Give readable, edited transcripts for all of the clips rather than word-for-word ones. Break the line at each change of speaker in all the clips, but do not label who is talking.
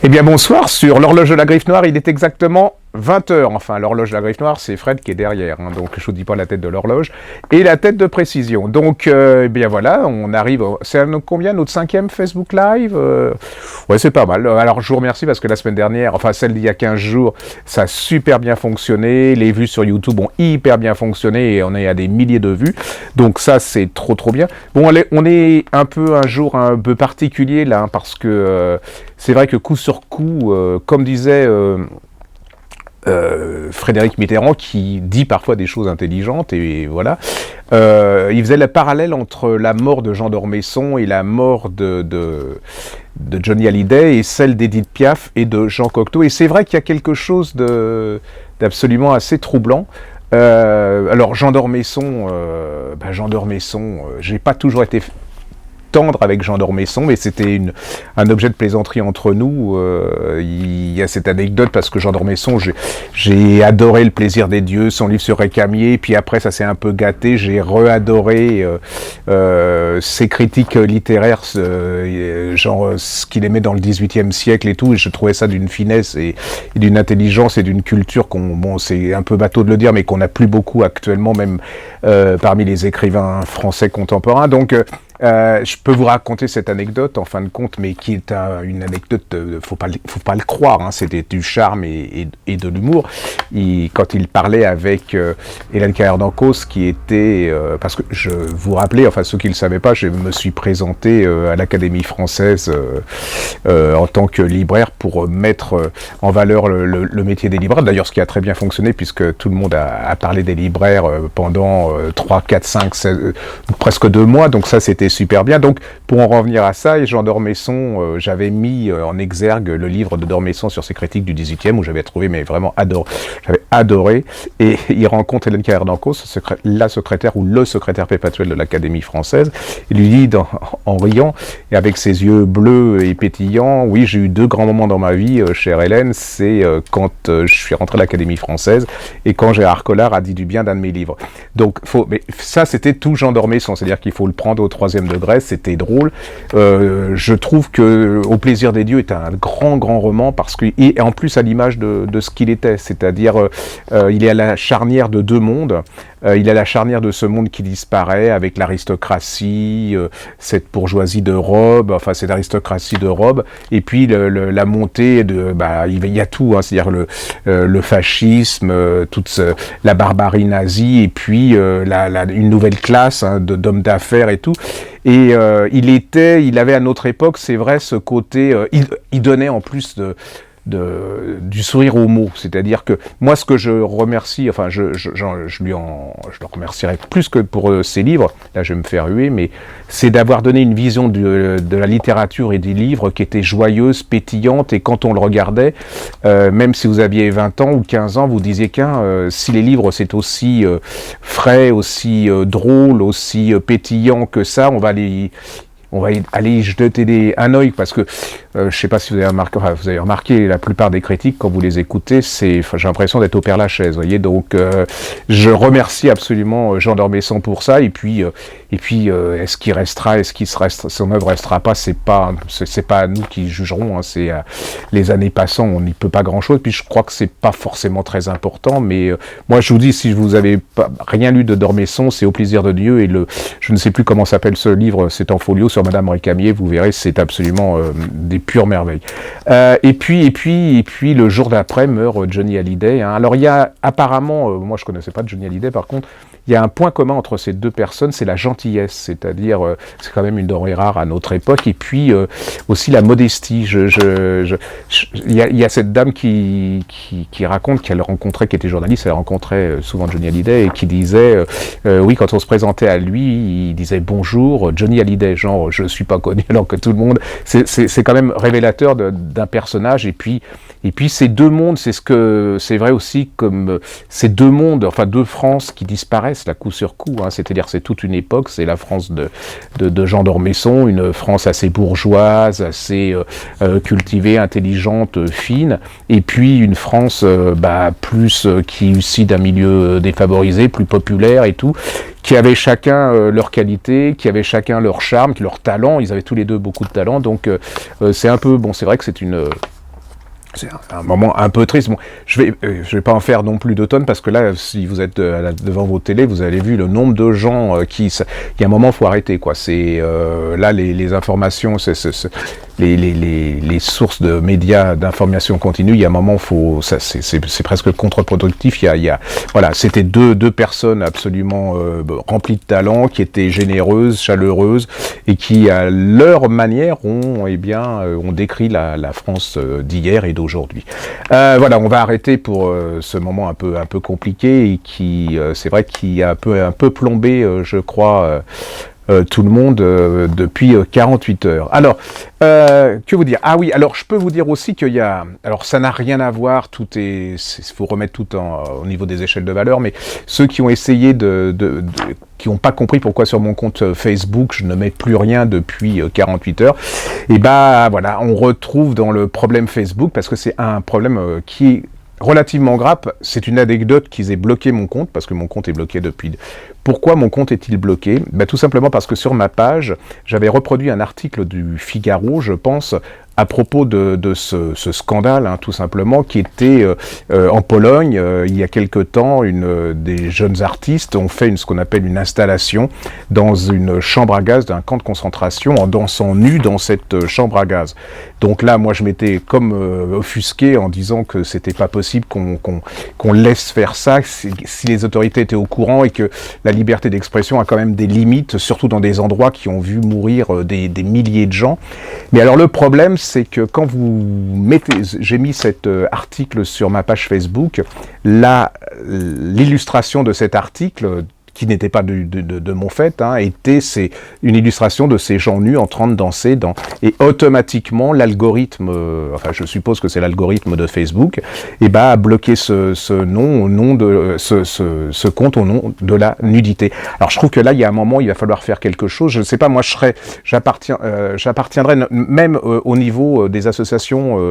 Eh bien bonsoir, sur l'horloge de la Griffe Noire, il est exactement 20 heures. Enfin, l'horloge de la Griffe Noire, c'est Fred qui est derrière, hein, donc je vous dis pas la tête de l'horloge, et la tête de précision. Donc, eh bien voilà, on arrive, c'est combien, notre 5e Facebook Live Ouais, c'est pas mal. Alors, je vous remercie parce que la semaine dernière, enfin celle d'il y a 15 jours, ça a super bien fonctionné, les vues sur YouTube ont hyper bien fonctionné, et on est à des milliers de vues, donc ça, c'est trop bien. Bon, on est un jour un peu particulier là, hein, parce que c'est vrai que coup sur coup, comme disait Frédéric Mitterrand, qui dit parfois des choses intelligentes, et voilà, il faisait le parallèle entre la mort de Jean d'Ormesson et la mort de Johnny Hallyday, et celle d'Edith Piaf et de Jean Cocteau, et c'est vrai qu'il y a quelque chose d'absolument assez troublant. Alors Jean d'Ormesson, j'ai pas toujours été tendre avec Jean d'Ormesson, mais c'était un objet de plaisanterie entre nous. Il y a cette anecdote parce que Jean d'Ormesson, j'ai adoré Le Plaisir des Dieux, son livre sur Récamier, puis après ça s'est un peu gâté, j'ai re-adoré ses critiques littéraires, genre ce qu'il aimait dans le XVIIIe siècle et tout, et je trouvais ça d'une finesse et d'une intelligence et d'une culture bon, c'est un peu bateau de le dire, mais qu'on n'a plus beaucoup actuellement, même parmi les écrivains français contemporains. Donc je peux vous raconter cette anecdote en fin de compte, mais qui est une anecdote, faut pas le croire, hein, c'était du charme et de l'humour. Quand il parlait avec Hélène Carrère d'Encausse, qui était, parce que je vous rappelais, enfin ceux qui le savaient pas, je me suis présenté à l'Académie française en tant que libraire pour mettre en valeur le métier des libraires. D'ailleurs, ce qui a très bien fonctionné, puisque tout le monde a parlé des libraires pendant 3, 4, 5, 16, presque 2 mois, donc ça c'était super bien. Donc pour en revenir à ça, Jean d'Ormesson, j'avais mis en exergue le livre de d'Ormesson sur ses critiques du 18e, où j'avais trouvé, mais vraiment j'avais adoré, et il rencontre Hélène Carrère d'Encausse, la secrétaire ou le secrétaire perpétuel de l'Académie française, et lui dit en riant et avec ses yeux bleus et pétillants: oui, j'ai eu 2 grands moments dans ma vie, chère Hélène, c'est quand je suis rentré à l'Académie française et quand Gérard Collard a dit du bien d'un de mes livres. Donc mais ça c'était tout Jean d'Ormesson, c'est-à-dire qu'il faut le prendre au 3e degré, c'était drôle. Je trouve que Au Plaisir des Dieux est un grand roman, parce que, et en plus à l'image de ce qu'il était, c'est-à-dire il est à la charnière de 2 mondes. Il est à la charnière de ce monde qui disparaît, avec l'aristocratie, cette bourgeoisie de robe, enfin cette aristocratie de robe, et puis la montée de, il y a tout, hein, c'est-à-dire le fascisme, la barbarie nazie, et puis une nouvelle classe, hein, d'hommes d'affaires et tout. Et il avait à notre époque, c'est vrai, ce côté, il donnait en plus du sourire aux mots, c'est-à-dire que moi, ce que je remercie, enfin je le remercierai plus que pour ses livres, là je vais me faire huer, mais c'est d'avoir donné une vision de la littérature et des livres qui était joyeuse, pétillante, et quand on le regardait, même si vous aviez 20 ans ou 15 ans, vous disiez si les livres c'est aussi frais, aussi drôle, aussi pétillant que ça, on va aller y jeter un œil, parce que je sais pas si vous avez remarqué, la plupart des critiques, quand vous les écoutez, j'ai l'impression d'être au Père-Lachaise, vous voyez. Donc je remercie absolument Jean d'Ormesson pour ça, et puis est-ce qu'il restera, son œuvre restera pas, c'est pas à nous qui jugerons, hein, c'est les années passant, on n'y peut pas grand-chose, puis je crois que c'est pas forcément très important, mais moi je vous dis, si vous avez rien lu de d'Ormesson, c'est Au Plaisir de Dieu, et je ne sais plus comment s'appelle ce livre, c'est en folio sur Madame Récamier, vous verrez, c'est absolument des pures merveilles. Et puis le jour d'après meurt Johnny Hallyday, hein. Alors il y a apparemment, moi je connaissais pas Johnny Hallyday, par contre, il y a un point commun entre ces 2 personnes, c'est la gentillesse, c'est-à-dire, c'est quand même une denrée rare à notre époque, et puis aussi la modestie. Il y a cette dame qui raconte qu'elle rencontrait, qui était journaliste, elle rencontrait souvent Johnny Hallyday, et qui disait, oui, quand on se présentait à lui, il disait bonjour, Johnny Hallyday, genre je suis pas connu, alors que tout le monde, c'est quand même révélateur d'un personnage, et puis ces 2 mondes, c'est vrai aussi, comme ces 2 mondes, enfin 2 France qui disparaissent là coup sur coup, hein, c'est-à-dire c'est toute une époque, c'est la France de Jean d'Ormesson, une France assez bourgeoise, assez cultivée, intelligente, fine, et puis une France plus qui est issue d'un milieu défavorisé, plus populaire et tout, qui avaient chacun leur qualité, qui avaient chacun leur charme, leur talent. Ils avaient tous les 2 beaucoup de talent, donc c'est un peu, bon, c'est vrai que c'est une C'est un moment un peu triste. Bon, je vais pas en faire non plus de tonnes parce que là, si vous êtes devant vos télés, vous avez vu le nombre de gens il y a un moment, faut arrêter, quoi. C'est là les informations, les sources de médias d'information continue. Il y a un moment, c'est presque contre-productif. Voilà, c'était deux personnes absolument remplies de talent, qui étaient généreuses, chaleureuses et qui, à leur manière, ont décrit la France d'hier et d'aujourd'hui. Voilà, on va arrêter pour ce moment un peu compliqué et qui, c'est vrai, qui a un peu plombé, je crois, tout le monde depuis 48 heures. Alors, que vous dire? Ah oui, alors je peux vous dire aussi qu'il y a... Alors ça n'a rien à voir, faut remettre tout au niveau des échelles de valeur, mais ceux qui ont essayé qui n'ont pas compris pourquoi sur mon compte Facebook je ne mets plus rien depuis 48 heures, et bah voilà, on retrouve dans le problème Facebook, parce que c'est un problème qui est relativement grave. C'est une anecdote qu'ils aient bloqué mon compte, parce que mon compte est bloqué depuis... Pourquoi mon compte est-il bloqué? Tout simplement parce que sur ma page, j'avais reproduit un article du Figaro, je pense, à propos de ce scandale, hein, tout simplement, qui était en Pologne, il y a quelque temps, des jeunes artistes ont fait ce qu'on appelle une installation dans une chambre à gaz d'un camp de concentration en dansant nus dans cette chambre à gaz. Donc là, moi, je m'étais comme offusqué en disant que c'était pas possible qu'on laisse faire ça, si les autorités étaient au courant et que la liberté d'expression a quand même des limites, surtout dans des endroits qui ont vu mourir des milliers de gens. Mais alors le problème, c'est que quand j'ai mis cet article sur ma page Facebook, l'illustration de cet article, qui n'était pas de mon fait, hein, c'est une illustration de ces gens nus en train de danser et automatiquement l'algorithme, enfin je suppose que c'est l'algorithme de Facebook, a bloqué ce compte au nom de la nudité. Alors je trouve que là il y a un moment, il va falloir faire quelque chose. Je ne sais pas, moi j'appartiendrai même au niveau des associations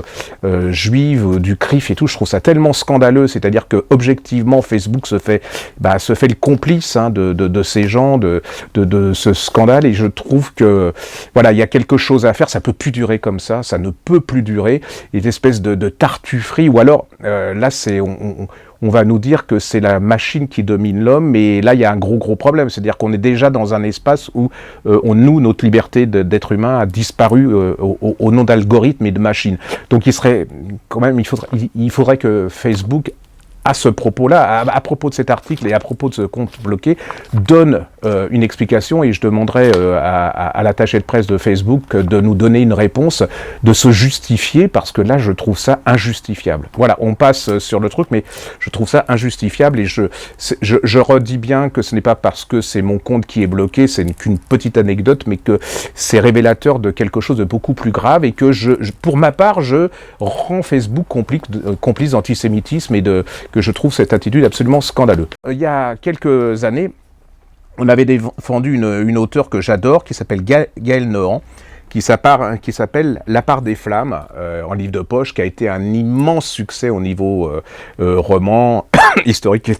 juives, du CRIF et tout. Je trouve ça tellement scandaleux, c'est-à-dire que objectivement Facebook se fait le complice de ces gens, de ce scandale, et je trouve que voilà, il y a quelque chose à faire. Ça peut plus durer comme ça ne peut plus durer, une espèce de tartufferie, ou alors là on va nous dire que c'est la machine qui domine l'homme, mais là il y a un gros problème, c'est-à-dire qu'on est déjà dans un espace où notre liberté d'être humain a disparu au nom d'algorithmes et de machines. Donc il faudrait que Facebook, à ce propos-là, à propos de cet article et à propos de ce compte bloqué, donne une explication, et je demanderai à l'attaché de presse de Facebook de nous donner une réponse, de se justifier, parce que là je trouve ça injustifiable. Voilà, on passe sur le truc, mais je trouve ça injustifiable, et je redis bien que ce n'est pas parce que c'est mon compte qui est bloqué, c'est qu'une petite anecdote, mais que c'est révélateur de quelque chose de beaucoup plus grave, et que pour ma part, je rends Facebook complice d'antisémitisme et que je trouve cette attitude absolument scandaleuse. Il y a quelques années, on avait défendu une auteure que j'adore, qui s'appelle Gaëlle Nohan, qui s'appelle La part des flammes, en livre de poche, qui a été un immense succès au niveau roman historique,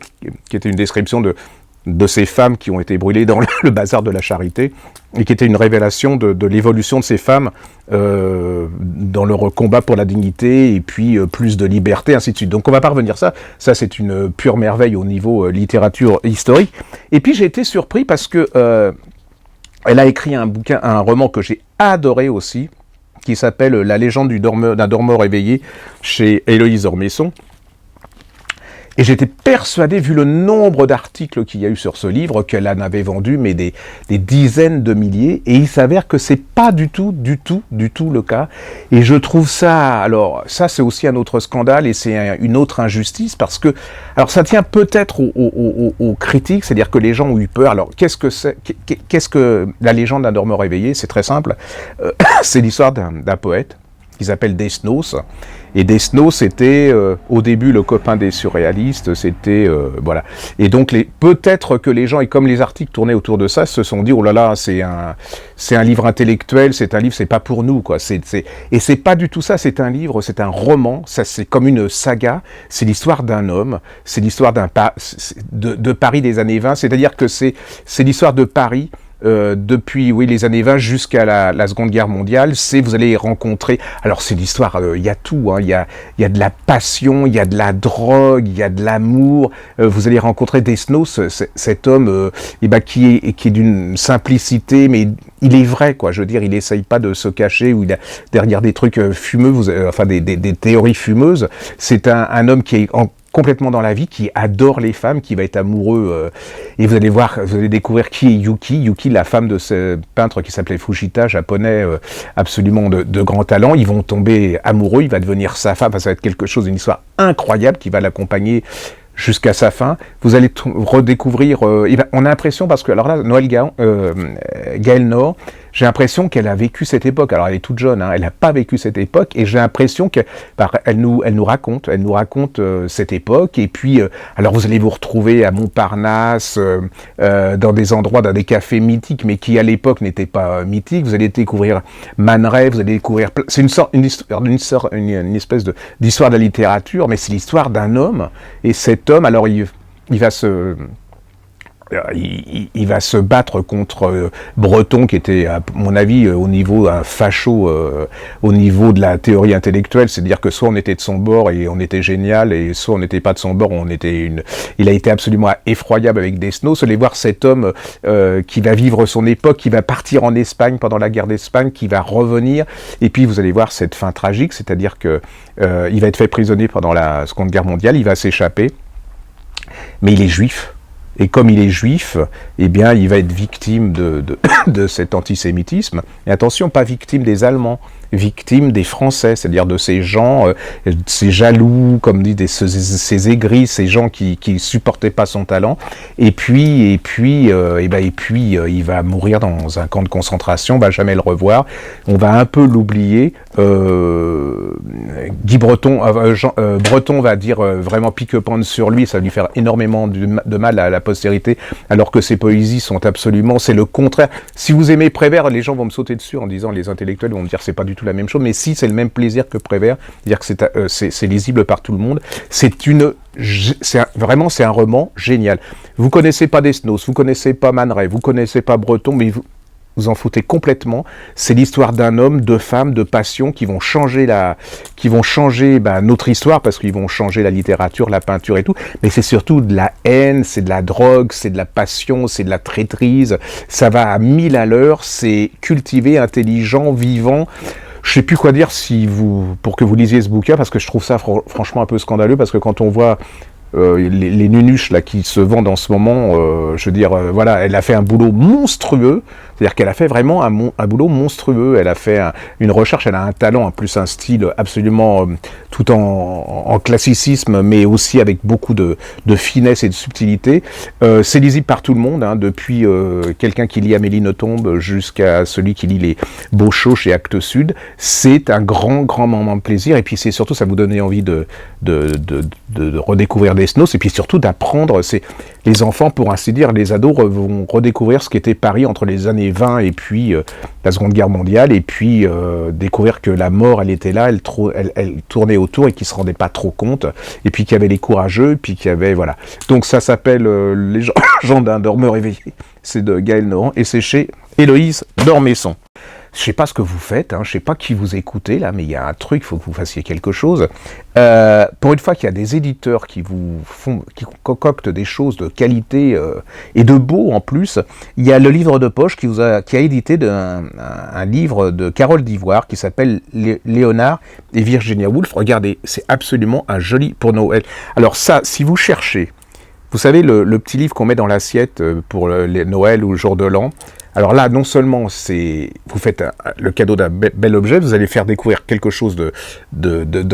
qui était une description de ces femmes qui ont été brûlées dans le bazar de la Charité, et qui était une révélation de l'évolution de ces femmes dans leur combat pour la dignité, et puis plus de liberté, ainsi de suite. Donc on va pas revenir ça c'est une pure merveille au niveau littérature historique. Et puis j'ai été surpris parce que elle a écrit un roman que j'ai adoré aussi, qui s'appelle La légende d'un dormeur éveillé, chez Héloïse Ormesson. Et j'étais persuadé, vu le nombre d'articles qu'il y a eu sur ce livre, qu'elle en avait vendu mais des dizaines de milliers, et il s'avère que c'est pas du tout le cas. Et je trouve ça, alors ça c'est aussi un autre scandale, et c'est une autre injustice, parce que, alors ça tient peut-être aux critiques, c'est-à-dire que les gens ont eu peur. Alors qu'est-ce que la légende d'un dormeur éveillé? C'est très simple, c'est l'histoire d'un poète qui s'appelle Desnos. Et Desnos, c'était au début le copain des surréalistes, c'était voilà. Et donc peut-être que les gens, et comme les articles tournaient autour de ça, se sont dit, oh là là, c'est un livre intellectuel, c'est pas pour nous, quoi. Et c'est pas du tout ça, c'est un livre, c'est un roman, ça c'est comme une saga, c'est l'histoire d'un homme, c'est l'histoire de Paris des années 20, c'est-à-dire que c'est l'histoire de Paris depuis les années 20 jusqu'à la Seconde Guerre mondiale, vous allez rencontrer, alors c'est l'histoire, il y a tout, hein, il y a de la passion, il y a de la drogue, il y a de l'amour, vous allez rencontrer Desnos, cet homme qui est d'une simplicité, mais il est vrai, quoi, je veux dire, il essaye pas de se cacher, ou derrière des trucs fumeux, des théories fumeuses, c'est un homme qui est complètement dans la vie, qui adore les femmes, qui va être amoureux, et vous allez découvrir qui est Yuki. Yuki, la femme de ce peintre qui s'appelait Fujita, japonais, absolument de grand talent. Ils vont tomber amoureux, il va devenir sa femme, ça va être quelque chose, une histoire incroyable qui va l'accompagner jusqu'à sa fin. Vous allez redécouvrir, on a l'impression, parce que alors là, Gaëlle Nord, j'ai l'impression qu'elle a vécu cette époque. Alors elle est toute jeune, hein, elle n'a pas vécu cette époque, et j'ai l'impression qu'elle nous raconte cette époque. Et puis, alors vous allez vous retrouver à Montparnasse, dans des endroits, dans des cafés mythiques, mais qui à l'époque n'étaient pas mythiques. Vous allez découvrir Man Ray, vous allez découvrir, c'est une espèce d'histoire de la littérature, mais c'est l'histoire d'un homme. Et cet homme, alors il va se battre contre Breton, qui était, à mon avis, au niveau un facho, au niveau de la théorie intellectuelle, c'est-à-dire que soit on était de son bord et on était génial, et soit on n'était pas de son bord, il a été absolument effroyable avec Desnos. Allez voir cet homme qui va vivre son époque, qui va partir en Espagne pendant la guerre d'Espagne, qui va revenir, et puis vous allez voir cette fin tragique, c'est-à-dire que il va être fait prisonnier pendant la Seconde Guerre mondiale, il va s'échapper, mais il est juif. Et comme il est juif, eh bien, il va être victime de cet antisémitisme. Et attention, pas victime des Allemands, victime des Français, c'est-à-dire de ces gens, ces jaloux, comme dit, ces aigris, ces gens qui supportaient pas son talent. Et puis, il va mourir dans un camp de concentration, on va jamais le revoir. On va un peu l'oublier. Guy Breton, Breton va dire vraiment pique-pendre sur lui, ça va lui faire énormément de mal à la postérité, alors que ses poésies sont absolument, c'est le contraire. Si vous aimez Prévert, les gens vont me sauter dessus en disant, les intellectuels vont me dire c'est pas du tout la même chose, mais si, c'est le même plaisir que Prévert, c'est-à-dire que c'est lisible par tout le monde. Vraiment, c'est un roman génial. Vous connaissez pas Desnos, vous connaissez pas Man Ray, vous connaissez pas Breton, mais vous en foutez complètement. C'est l'histoire d'un homme, de femmes, de passion qui vont changer notre histoire, parce qu'ils vont changer la littérature, la peinture et tout. Mais c'est surtout de la haine, c'est de la drogue, c'est de la passion, c'est de la traîtrise. Ça va à 1000 à l'heure. C'est cultivé, intelligent, vivant. Je sais plus quoi dire pour que vous lisiez ce bouquin, parce que je trouve ça franchement un peu scandaleux, parce que quand on voit les nunuches là qui se vendent en ce moment, je veux dire, voilà, elle a fait un boulot monstrueux. C'est-à-dire qu'elle a fait vraiment un boulot monstrueux. Elle a fait une recherche, elle a un talent, en plus un style absolument tout en classicisme, mais aussi avec beaucoup de finesse et de subtilité. C'est lisible par tout le monde, hein, depuis quelqu'un qui lit Amélie Nothomb jusqu'à celui qui lit les Beauchaux chez Actes Sud. C'est un grand moment de plaisir. Et puis c'est surtout, ça vous donne envie de redécouvrir Desnos, et puis surtout d'apprendre. Les enfants, pour ainsi dire, les ados vont redécouvrir ce qu'était Paris entre les années 20 et puis la Seconde Guerre mondiale, et puis découvrir que la mort, elle était là, elle tournait autour et qu'ils se rendaient pas trop compte, et puis qu'il y avait les courageux, et puis qu'il y avait, voilà. Donc ça s'appelle Les gens d'un dormeur éveillé. C'est de Gaëlle Nord, et c'est chez Héloïse Dormesson. Je sais pas ce que vous faites, hein, je sais pas qui vous écoutez là, mais il y a un truc, il faut que vous fassiez quelque chose. Pour une fois qu'il y a des éditeurs qui concoctent des choses de qualité et de beau en plus, il y a le livre de poche qui a édité un livre de Carole d'Ivoire qui s'appelle Léonard et Virginia Woolf. Regardez, c'est absolument un joli pour Noël. Alors ça, si vous cherchez, vous savez le petit livre qu'on met dans l'assiette pour Noël ou le jour de l'an. Alors là, non seulement vous faites le cadeau d'un bel objet, vous allez faire découvrir quelque chose de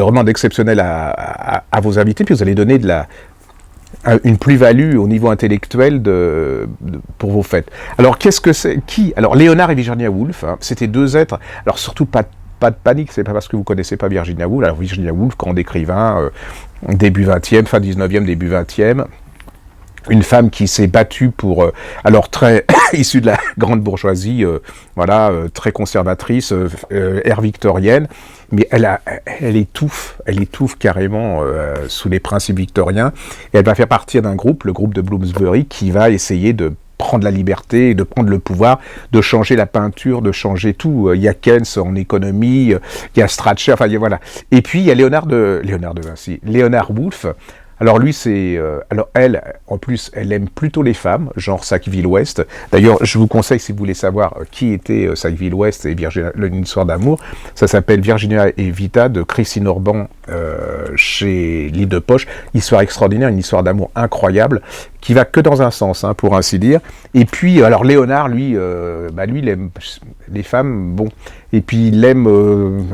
vraiment d'exceptionnel à vos invités, puis vous allez donner une plus-value au niveau intellectuel pour vos fêtes. Alors qu'est-ce que c'est? Alors Léonard et Virginia Woolf, hein, c'était deux êtres. Alors surtout pas de panique, c'est pas parce que vous connaissez pas Virginia Woolf. Alors Virginia Woolf, grand écrivain, début 20e, fin 19e, début 20e. Une femme qui s'est battue pour, alors très issue de la grande bourgeoisie, très conservatrice, ère victorienne, mais elle étouffe carrément sous les principes victoriens, et elle va faire partie d'un groupe, le groupe de Bloomsbury, qui va essayer de prendre la liberté, de prendre le pouvoir, de changer la peinture, de changer tout. Il y a Keynes en économie, il y a Strachey, enfin voilà. Et puis il y a Léonard de Vinci, Léonard Woolf. Alors lui, alors elle, en plus, elle aime plutôt les femmes, genre Sackville-West. D'ailleurs, je vous conseille, si vous voulez savoir qui était Sackville-West et une histoire d'amour, ça s'appelle Virginia et Vita de Christine Orban chez Livre de Poche. Histoire extraordinaire, une histoire d'amour incroyable, qui va que dans un sens, hein, pour ainsi dire. Et puis, alors Léonard, lui, il aime les femmes, bon. Et puis il aime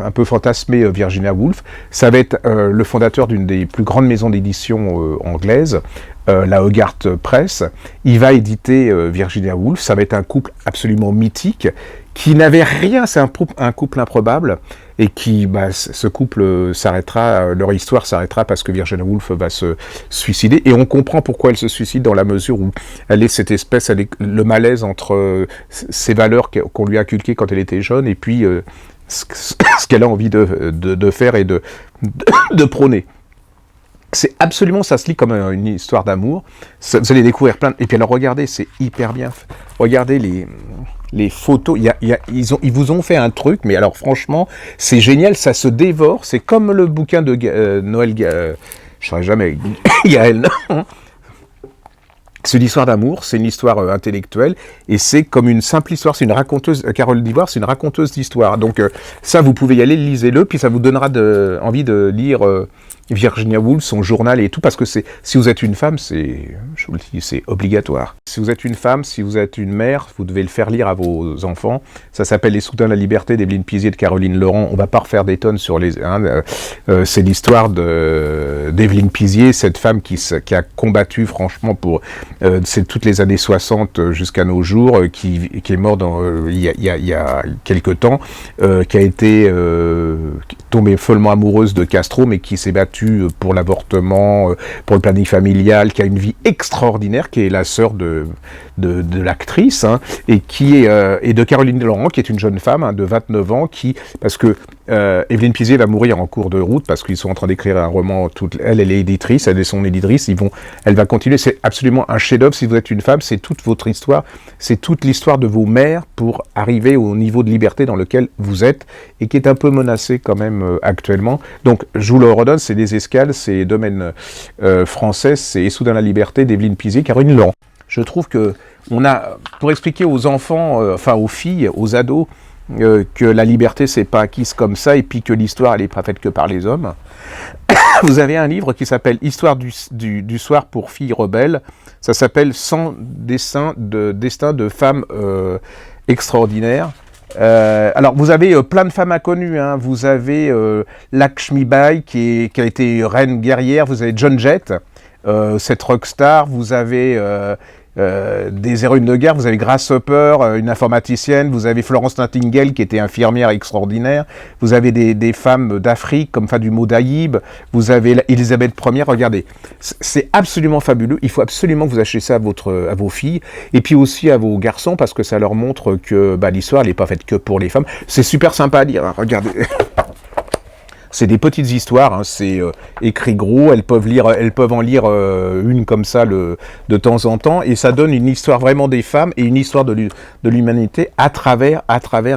un peu fantasmer Virginia Woolf. Ça va être le fondateur d'une des plus grandes maisons d'édition anglaises, la Hogarth Press. Il va éditer Virginia Woolf. Ça va être un couple absolument mythique qui n'avait rien, c'est un couple improbable, et qui, ce couple s'arrêtera, leur histoire s'arrêtera parce que Virginia Woolf va se suicider, et on comprend pourquoi elle se suicide dans la mesure où elle est cette espèce, le malaise entre ses valeurs qu'on lui a inculquées quand elle était jeune, et puis ce qu'elle a envie de faire et de prôner. C'est absolument, ça se lit comme une histoire d'amour. Vous allez découvrir plein Et puis alors regardez, c'est hyper bien fait. Regardez les photos. Ils vous ont fait un truc, mais alors franchement, c'est génial, ça se dévore. C'est comme le bouquin de Noël... je ne saurais jamais... Gaël, non. C'est une histoire d'amour, c'est une histoire intellectuelle, et c'est comme une simple histoire, c'est une raconteuse, Carole Divoire, c'est une raconteuse d'histoire. Donc ça, vous pouvez y aller, lisez-le, puis ça vous donnera envie de lire Virginia Woolf, son journal et tout, parce que si vous êtes une femme, je vous le dis, c'est obligatoire. Si vous êtes une femme, si vous êtes une mère, vous devez le faire lire à vos enfants. Ça s'appelle Les Soudains de la Liberté d'Evelyne Pizier et de Caroline Laurent. On va pas refaire des tonnes sur les... c'est l'histoire d'Evelyne Pizier, cette femme qui a combattu franchement pour c'est toutes les années 60 jusqu'à nos jours, qui est morte il y a quelque temps, qui a été tombée follement amoureuse de Castro, mais qui s'est battue pour l'avortement, pour le planning familial, qui a une vie extraordinaire, qui est la sœur de l'actrice, hein, et de Caroline Laurent, qui est une jeune femme, hein, de 29 ans, parce que Evelyne Pizier va mourir en cours de route, parce qu'ils sont en train d'écrire un roman, elle est éditrice, elle est son éditrice, elle va continuer, c'est absolument un chef-d'œuvre. Si vous êtes une femme, c'est toute votre histoire, c'est toute l'histoire de vos mères pour arriver au niveau de liberté dans lequel vous êtes, et qui est un peu menacé quand même actuellement. Donc, je vous le redonne, c'est Les Escales, c'est Domaine français, c'est Et soudain la liberté d'Evelyne Pizier, Caroline Laurent. Je trouve que pour expliquer aux enfants, aux filles, aux ados, que la liberté c'est pas acquise comme ça, et puis que l'histoire elle est pas faite que par les hommes. Vous avez un livre qui s'appelle Histoire du soir pour filles rebelles. Ça s'appelle 100 destins de femmes extraordinaires. Alors vous avez plein de femmes inconnues, hein. Vous avez Lakshmi Bai qui a été reine guerrière. Vous avez John Jett, cette rockstar. Vous avez des héroïnes de guerre, vous avez Grace Hopper, une informaticienne, vous avez Florence Nightingale qui était infirmière extraordinaire, vous avez des femmes d'Afrique comme Fatoumata Daïb, vous avez Elisabeth Ier, regardez, c'est absolument fabuleux, il faut absolument que vous achetiez ça à vos filles, et puis aussi à vos garçons, parce que ça leur montre que l'histoire elle n'est pas faite que pour les femmes, c'est super sympa à lire, hein, regardez. C'est des petites histoires, hein, c'est écrit gros, elles peuvent en lire une comme ça de temps en temps, et ça donne une histoire vraiment des femmes et une histoire de l'humanité à travers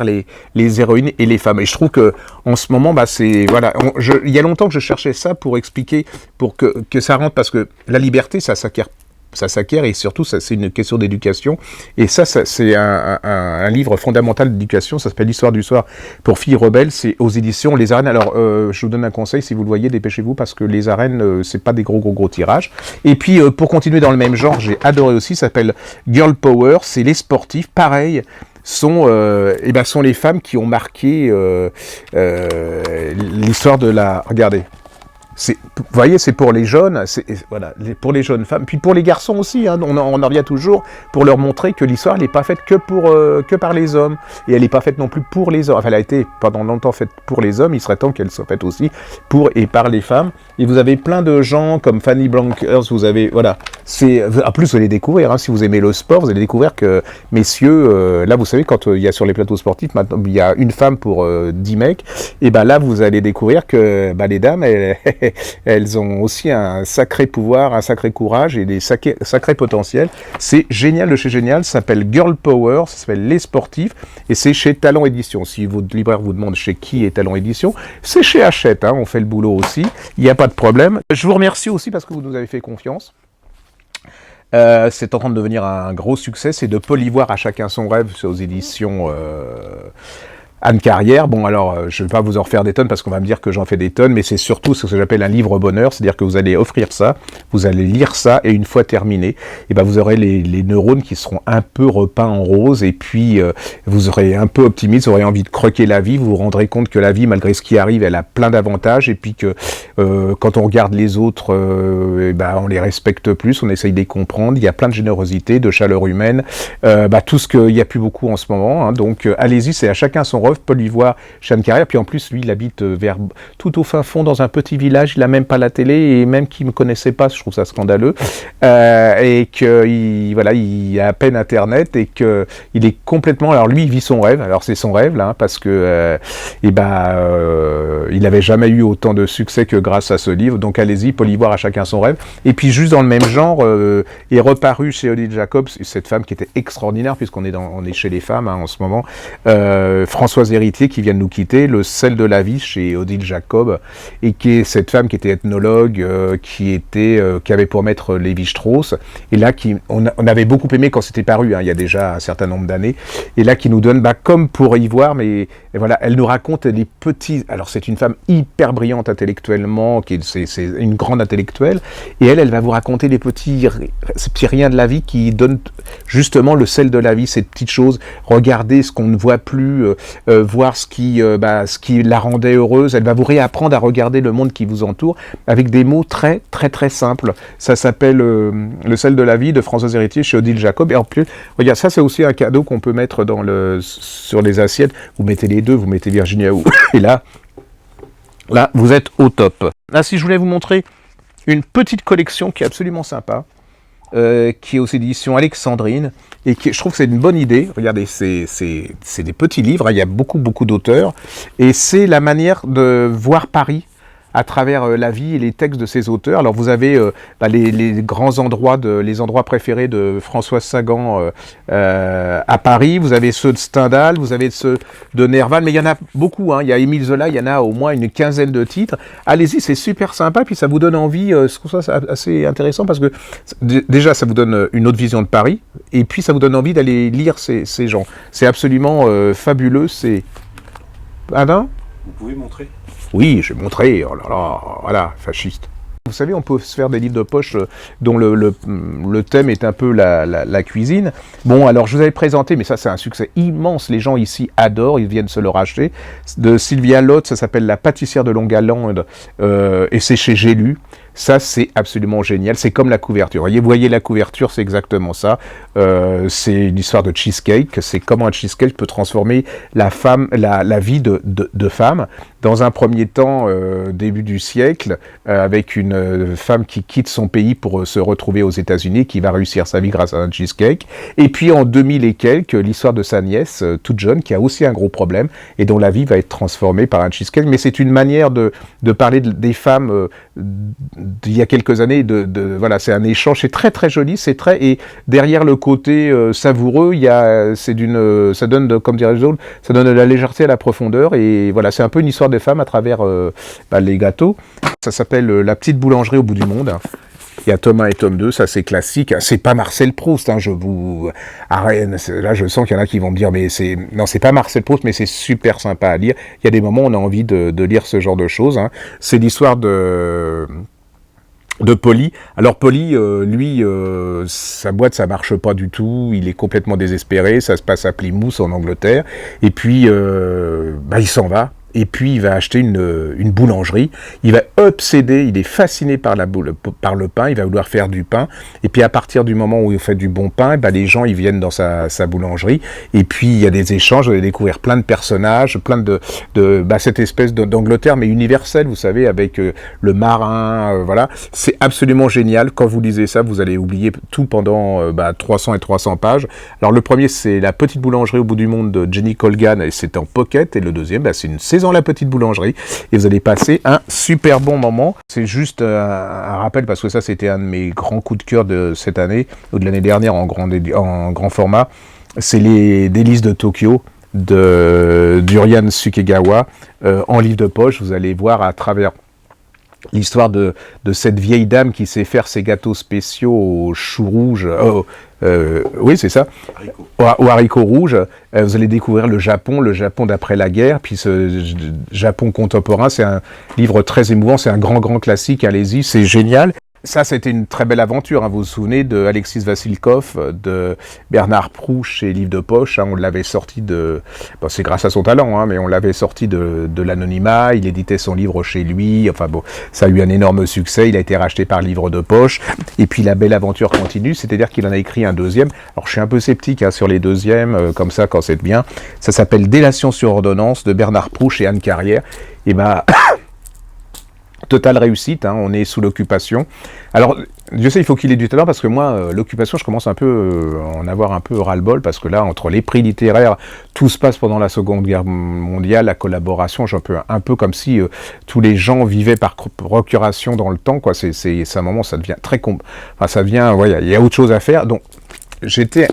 les héroïnes et les femmes. Et je trouve que en ce moment, il y a longtemps que je cherchais ça pour expliquer, pour que ça rentre, parce que la liberté, ça s'acquiert, et surtout c'est une question d'éducation, et ça c'est un livre fondamental d'éducation, ça s'appelle L'Histoire du soir pour filles rebelles, c'est aux éditions Les Arènes. Alors je vous donne un conseil, si vous le voyez, dépêchez-vous, parce que Les Arènes c'est pas des gros tirages. Et puis pour continuer dans le même genre, j'ai adoré aussi, ça s'appelle Girl Power, c'est les sportifs, pareil, sont les femmes qui ont marqué l'histoire de la... Regardez. Vous voyez, c'est pour les jeunes, pour les jeunes femmes, puis pour les garçons aussi, hein, on en revient toujours pour leur montrer que l'histoire n'est pas faite que par les hommes, et elle n'est pas faite non plus pour les hommes. Enfin, elle a été pendant longtemps faite pour les hommes, il serait temps qu'elle soit faite aussi pour et par les femmes. Et vous avez plein de gens comme Fanny Blankers, vous avez, en plus vous allez découvrir, hein, si vous aimez le sport, vous allez découvrir que, messieurs, là vous savez, quand il y a sur les plateaux sportifs, maintenant il y a une femme pour 10 mecs, et là vous allez découvrir que les dames, elles ont aussi un sacré pouvoir, un sacré courage et des sacrés potentiels. C'est génial de chez Génial, ça s'appelle Girl Power, ça s'appelle Les Sportifs, et c'est chez Talent Édition. Si votre libraire vous demande chez qui est Talent Édition, c'est chez Hachette, hein, on fait le boulot aussi, il n'y a pas de problème. Je vous remercie aussi parce que vous nous avez fait confiance. C'est en train de devenir un gros succès, c'est de Polivoir à chacun son rêve, c'est aux éditions Anne Carrière. Bon, alors, je ne vais pas vous en refaire des tonnes parce qu'on va me dire que j'en fais des tonnes, mais c'est surtout ce que j'appelle un livre bonheur, c'est-à-dire que vous allez offrir ça, vous allez lire ça, et une fois terminé, et ben vous aurez les neurones qui seront un peu repeints en rose, et puis vous aurez un peu optimiste, vous aurez envie de croquer la vie, vous vous rendrez compte que la vie, malgré ce qui arrive, elle a plein d'avantages, et puis que quand on regarde les autres, et ben on les respecte plus, on essaye de les comprendre, il y a plein de générosité, de chaleur humaine, tout ce qu'il n'y a plus beaucoup en ce moment, hein, donc allez-y, c'est à chacun son rêve. Polivoir, chez Anne Carrière, puis en plus, lui, il habite tout au fin fond dans un petit village, il n'a même pas la télé, et même qu'il ne me connaissait pas, je trouve ça scandaleux, et qu'il il a à peine Internet, et qu'il est complètement... Alors lui, il vit son rêve, alors c'est son rêve, là, hein, parce que il n'avait jamais eu autant de succès que grâce à ce livre, donc allez-y, Polivoir à chacun son rêve. Et puis juste dans le même genre, est reparu chez Odile Jacobs, cette femme qui était extraordinaire, puisqu'on est chez les femmes hein, en ce moment, Françoise Héritier qui vient de nous quitter, Le sel de la vie chez Odile Jacob, et qui est cette femme qui était ethnologue, qui avait pour maître Lévi-Strauss, et là on avait beaucoup aimé quand c'était paru, hein, il y a déjà un certain nombre d'années, et là qui nous donne, comme pour Ivoire, mais voilà, elle nous raconte les petits, alors c'est une femme hyper brillante intellectuellement, c'est une grande intellectuelle, et elle va vous raconter ces petits riens de la vie qui donnent justement le sel de la vie, ces petites choses, regardez ce qu'on ne voit plus, voir ce qui la rendait heureuse. Elle va vous réapprendre à regarder le monde qui vous entoure avec des mots très très très simples. Ça s'appelle Le sel de la vie de Françoise Héritier chez Odile Jacob. Et en plus, regarde, ça c'est aussi un cadeau qu'on peut mettre sur les assiettes. Vous mettez les deux, vous mettez Virginia ou et là vous êtes au top. Là, si je voulais vous montrer une petite collection qui est absolument sympa, qui est aux éditions Alexandrine, et je trouve que c'est une bonne idée. Regardez, c'est des petits livres, hein, il y a beaucoup d'auteurs, et c'est la manière de voir Paris à travers la vie et les textes de ces auteurs. Alors vous avez les grands endroits, les endroits préférés de Françoise Sagan à Paris, vous avez ceux de Stendhal, vous avez ceux de Nerval, mais il y en a beaucoup, hein. Il y a Émile Zola, il y en a au moins une quinzaine de titres. Allez-y, c'est super sympa, puis ça vous donne envie, je trouve ça assez intéressant, parce que déjà ça vous donne une autre vision de Paris, et puis ça vous donne envie d'aller lire ces gens. C'est absolument fabuleux, c'est... Alain ?
Vous pouvez montrer ?
Oui, je vais montrer, oh là là, voilà, fasciste. Vous savez, on peut se faire des livres de poche dont le thème est un peu la cuisine. Bon, alors je vous avais présenté, mais ça c'est un succès immense, les gens ici adorent, ils viennent se le racheter, de Sylvia Lotte, ça s'appelle La pâtissière de Longalande, et c'est chez J'ai lu. Ça, c'est absolument génial. C'est comme la couverture. Vous voyez la couverture, c'est exactement ça. C'est une histoire de cheesecake. C'est comment un cheesecake peut transformer la vie de femme. Dans un premier temps, début du siècle, avec une femme qui quitte son pays pour se retrouver aux États-Unis, qui va réussir sa vie grâce à un cheesecake. Et puis en 2000 et quelques, l'histoire de sa nièce, toute jeune, qui a aussi un gros problème et dont la vie va être transformée par un cheesecake. Mais c'est une manière de parler des femmes d'il y a quelques années. Voilà, c'est un échange, c'est très très joli, et derrière le côté savoureux, ça donne, comme dirait Joel, ça donne de la légèreté à la profondeur, et voilà, c'est un peu une histoire des femmes à travers les gâteaux. Ça s'appelle La petite boulangerie au bout du monde. Il y a tome 1 et tome 2, ça c'est classique. C'est pas Marcel Proust, hein, là je sens qu'il y en a qui vont me dire, mais non, c'est pas Marcel Proust, mais c'est super sympa à lire. Il y a des moments où on a envie de lire ce genre de choses, hein. C'est l'histoire de Polly. Alors Polly, lui, sa boîte, ça marche pas du tout, il est complètement désespéré, ça se passe à Plymouth en Angleterre, et puis il s'en va. Et puis il va acheter une boulangerie, il va obséder, il est fasciné par le pain, il va vouloir faire du pain, et puis à partir du moment où il fait du bon pain, les gens ils viennent dans sa boulangerie, et puis il y a des échanges, vous allez découvrir plein de personnages, plein de cette espèce d'Angleterre, mais universelle, vous savez, avec le marin, voilà, c'est absolument génial. Quand vous lisez ça, vous allez oublier tout pendant 300 et 300 pages. Alors le premier, c'est La petite boulangerie au bout du monde de Jenny Colgan, et c'est en pocket, et le deuxième, c'est une saison maison La Petite Boulangerie et vous allez passer un super bon moment. C'est juste un rappel parce que ça c'était un de mes grands coups de cœur de cette année ou de l'année dernière en grand format. C'est les délices de Tokyo de Durian Sukegawa en livre de poche. Vous allez voir à travers l'histoire de cette vieille dame qui sait faire ses gâteaux spéciaux aux choux rouges. Oui, c'est ça. Aux haricots rouges. Vous allez découvrir le Japon d'après la guerre. Puis ce Japon contemporain, c'est un livre très émouvant. C'est un grand classique. Allez-y, c'est génial. Ça, c'était une très belle aventure. Hein. Vous vous souvenez de Alexis Vassilkov, de Bernard Proulx chez Livre de Poche. Hein. On l'avait sorti de... Bon, c'est grâce à son talent, hein, mais on l'avait sorti de l'anonymat. Il éditait son livre chez lui. Enfin bon, ça a eu un énorme succès. Il a été racheté par Livre de Poche. Et puis la belle aventure continue, c'est-à-dire qu'il en a écrit un deuxième. Alors je suis un peu sceptique sur les deuxièmes, comme ça, quand c'est bien. Ça s'appelle Délation sur ordonnance de Bernard Proulx chez Anne Carrière. Et ben... Totale réussite, hein, on est sous l'occupation. Alors, Dieu sait, il faut qu'il ait du talent, parce que moi, l'occupation, je commence un peu à en avoir un peu ras-le-bol, parce que là, entre les prix littéraires, tout se passe pendant la Seconde Guerre mondiale, la collaboration, un peu comme si tous les gens vivaient par procuration dans le temps, quoi. C'est un moment, ça devient très... Enfin, ça devient... Ouais, il y a autre chose à faire, donc... J'étais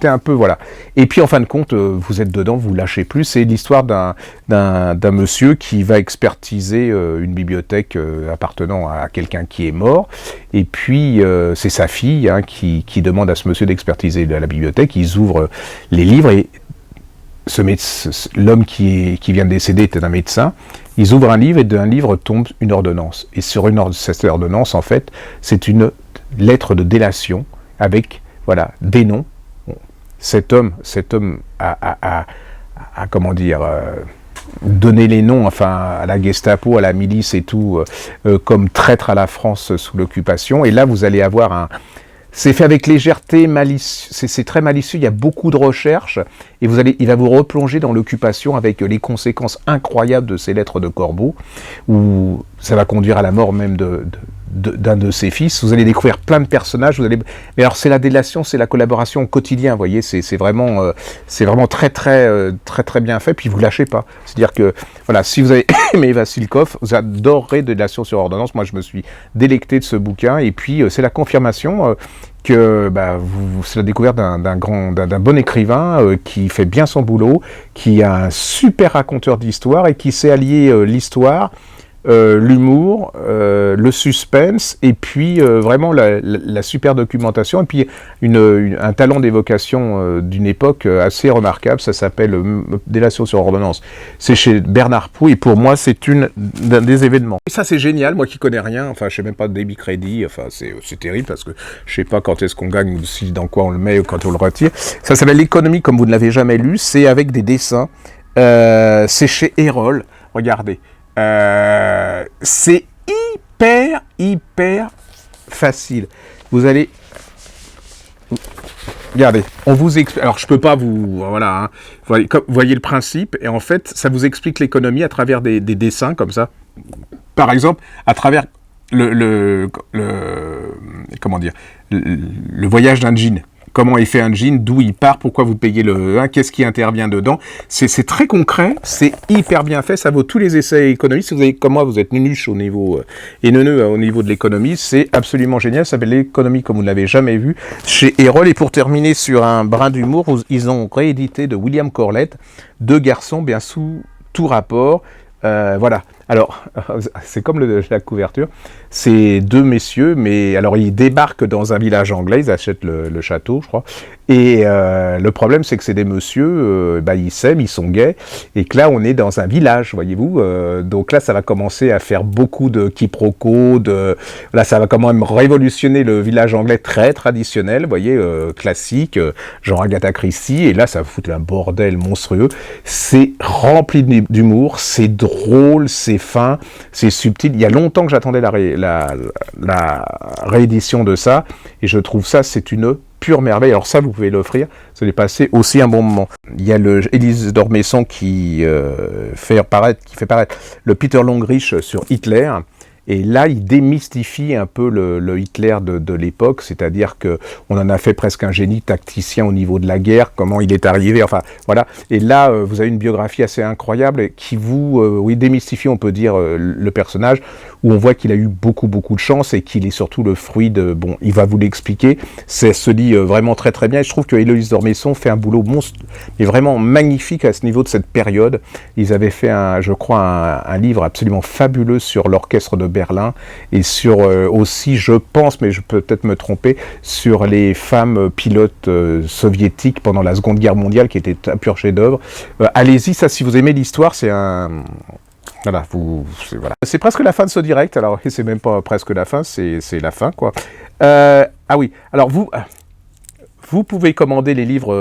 un peu, voilà. Et puis, en fin de compte, vous êtes dedans, vous lâchez plus. C'est l'histoire d'un monsieur qui va expertiser une bibliothèque appartenant à quelqu'un qui est mort. Et puis, c'est sa fille qui demande à ce monsieur d'expertiser la bibliothèque. Ils ouvrent les livres et l'homme qui vient de décéder était un médecin. Ils ouvrent un livre et d'un livre tombe une ordonnance. Et sur cette ordonnance, en fait, c'est une lettre de délation avec... Voilà, des noms. Cet homme a comment dire, donné les noms, enfin, à la Gestapo, à la milice et tout, comme traître à la France sous l'occupation. Et là, vous allez avoir c'est fait avec légèreté, c'est très malicieux, il y a beaucoup de recherches, et il va vous replonger dans l'occupation avec les conséquences incroyables de ces lettres de Corbeau, où ça va conduire à la mort même d'un de ses fils. Vous allez découvrir plein de personnages. Mais alors c'est la délation, c'est la collaboration au quotidien. Vous voyez, c'est vraiment très bien fait. Puis vous lâchez pas. C'est-à-dire que voilà, si vous avez aimé Vassilkov, vous adorerez Délation sur ordonnance. Moi, je me suis délecté de ce bouquin. Et puis c'est la confirmation que c'est la découverte d'un bon écrivain qui fait bien son boulot, qui a un super raconteur d'histoire et qui sait allier l'histoire. L'humour, le suspense, et puis vraiment la super documentation, et puis un talent d'évocation d'une époque assez remarquable. Ça s'appelle Délation sur ordonnance. C'est chez Bernard Proulx, et pour moi, c'est d'un des événements. Et ça, c'est génial, moi qui connais rien, enfin, je sais même pas de débit crédit, enfin, c'est terrible, parce que je sais pas quand est-ce qu'on gagne, ou dans quoi on le met, ou quand on le retire. Ça s'appelle L'économie, comme vous ne l'avez jamais lu, c'est avec des dessins, c'est chez Erol, regardez. C'est hyper facile. Vous allez... Regardez, on vous explique... Alors, je peux pas vous... Voilà, hein. Voyez le principe, et en fait, ça vous explique l'économie à travers des dessins, comme ça. Par exemple, à travers comment dire, le voyage d'un djinn. Comment est fait un djinn, d'où il part, pourquoi vous payez qu'est-ce qui intervient dedans. C'est très concret, c'est hyper bien fait, ça vaut tous les essais économiques. Si vous avez, comme moi, vous êtes nunuche au niveau, et neuneux au niveau de l'économie, c'est absolument génial, ça s'appelle L'économie comme vous ne l'avez jamais vu, chez Erol. Et pour terminer sur un brin d'humour, ils ont réédité de William Corlett, Deux garçons, bien sous tout rapport. Voilà. Alors, c'est comme la couverture. C'est deux messieurs, mais alors ils débarquent dans un village anglais, ils achètent le château, je crois. Et le problème, c'est que c'est des messieurs, ils s'aiment, ils sont gays, et que là, on est dans un village, voyez-vous. Donc là, ça va commencer à faire beaucoup de quiproquos, là, ça va quand même révolutionner le village anglais très traditionnel, vous voyez, classique, genre Agatha Christie, et là, ça va foutre un bordel monstrueux. C'est rempli d'humour, c'est drôle, c'est fin, c'est subtil. Il y a longtemps que j'attendais la réédition de ça, et je trouve ça, c'est une pure merveille. Alors ça, vous pouvez l'offrir, vous allez passer aussi un bon moment. Il y a Élise Dormesson qui fait paraître le Peter Longrich sur Hitler, Et là, il démystifie un peu le Hitler de l'époque, c'est-à-dire que on en a fait presque un génie tacticien au niveau de la guerre, comment il est arrivé, enfin voilà. Et là, vous avez une biographie assez incroyable qui vous, oui, démystifie, on peut dire, le personnage, où on voit qu'il a eu beaucoup de chance et qu'il est surtout le fruit de, bon, il va vous l'expliquer, ça se lit vraiment très très bien. Et je trouve que Héloïse d'Ormesson fait un boulot monstre, mais vraiment magnifique à ce niveau de cette période. Ils avaient fait, je crois, un livre absolument fabuleux sur l'orchestre de Berlin et sur aussi, je pense, mais je peux peut-être me tromper, sur les femmes pilotes soviétiques pendant la Seconde Guerre mondiale, qui était un pur chef-d'œuvre. Allez-y, ça, si vous aimez l'histoire, c'est un... Voilà, voilà. C'est presque la fin de ce direct, alors c'est même pas presque la fin, c'est la fin, quoi. Ah oui, alors vous pouvez commander les livres,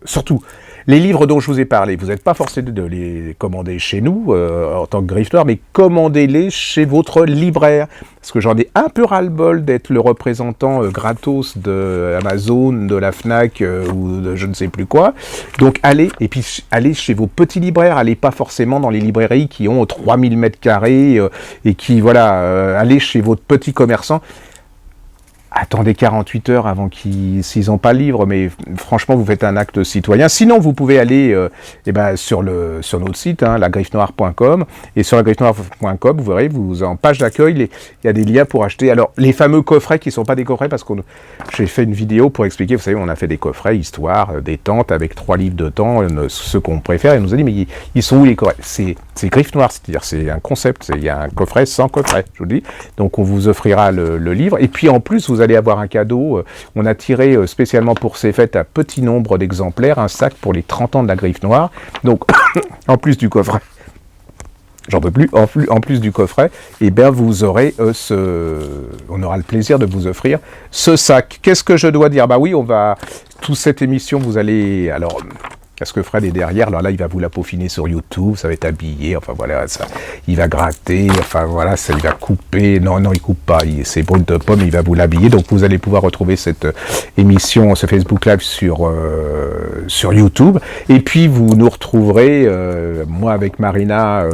surtout, les livres dont je vous ai parlé, vous n'êtes pas forcé de les commander chez nous, en tant que Griffe Noire, mais commandez-les chez votre libraire. Parce que j'en ai un peu ras-le-bol d'être le représentant gratos de Amazon, de la Fnac, ou de je ne sais plus quoi. Donc allez, et puis allez chez vos petits libraires, allez pas forcément dans les librairies qui ont 3000 mètres carrés, et qui, voilà, allez chez votre petit commerçant. Attendez 48 heures avant s'ils n'ont pas le livre, mais franchement, vous faites un acte citoyen. Sinon, vous pouvez aller sur notre site, lagriffenoire.com, et sur lagriffenoire.com, vous verrez, en page d'accueil, il y a des liens pour acheter. Alors, les fameux coffrets qui ne sont pas des coffrets, parce que j'ai fait une vidéo pour expliquer, vous savez, on a fait des coffrets, histoire, détente, avec 3 livres de temps, ceux qu'on préfère, et on nous a dit, mais ils sont où les coffrets? C'est Griffe Noire, c'est-à-dire c'est un concept, il y a un coffret sans coffret, je vous le dis. Donc, on vous offrira le livre, et puis en plus, vous allez avoir un cadeau. On a tiré spécialement pour ces fêtes un petit nombre d'exemplaires, un sac pour les 30 ans de la Griffe Noire. Donc, en plus du coffret, j'en peux plus, en plus du coffret, et bien vous aurez on aura le plaisir de vous offrir ce sac. Qu'est-ce que je dois dire? Bah oui, toute cette émission, vous allez, alors... Parce que Fred est derrière, alors là, il va vous la peaufiner sur YouTube, ça va être habillé, enfin voilà, il va gratter, enfin voilà, il va couper, non, il coupe pas, c'est brut de pomme, il va vous l'habiller, donc vous allez pouvoir retrouver cette émission, ce Facebook Live sur YouTube, et puis vous nous retrouverez, moi avec Marina,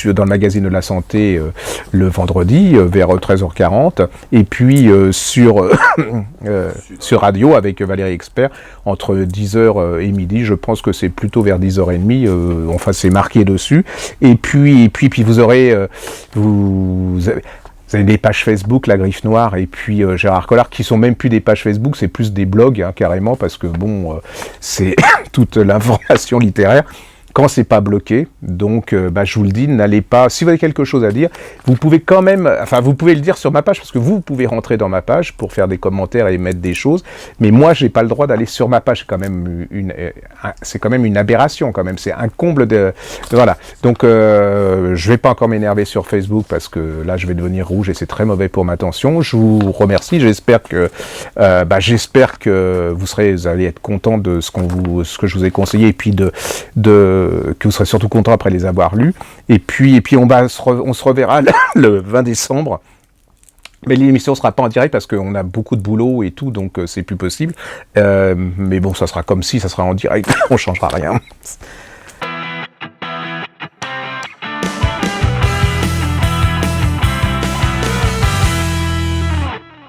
dans le magazine de la santé, le vendredi, vers 13h40, et puis sur radio, avec Valérie Expert, entre 10h et midi, je pense que c'est plutôt vers 10h30, enfin c'est marqué dessus, et puis vous aurez, vous avez des pages Facebook, La Griffe Noire, et puis Gérard Collard, qui sont même plus des pages Facebook, c'est plus des blogs, carrément, parce que bon, c'est toute l'information littéraire, quand c'est pas bloqué. Donc, je vous le dis, n'allez pas... Si vous avez quelque chose à dire, vous pouvez quand même... Enfin, vous pouvez le dire sur ma page, parce que vous pouvez rentrer dans ma page pour faire des commentaires et mettre des choses. Mais moi, j'ai pas le droit d'aller sur ma page. C'est quand même une aberration, quand même. C'est un comble de... Voilà. Donc, je vais pas encore m'énerver sur Facebook, parce que là, je vais devenir rouge et c'est très mauvais pour ma tension. Je vous remercie. J'espère que vous allez être content de ce que je vous ai conseillé, et puis que vous serez surtout content après les avoir lus. Et puis on se reverra le 20 décembre. Mais l'émission ne sera pas en direct parce qu'on a beaucoup de boulot et tout, donc c'est plus possible. Mais bon, ça sera comme si ça sera en direct, on ne changera rien.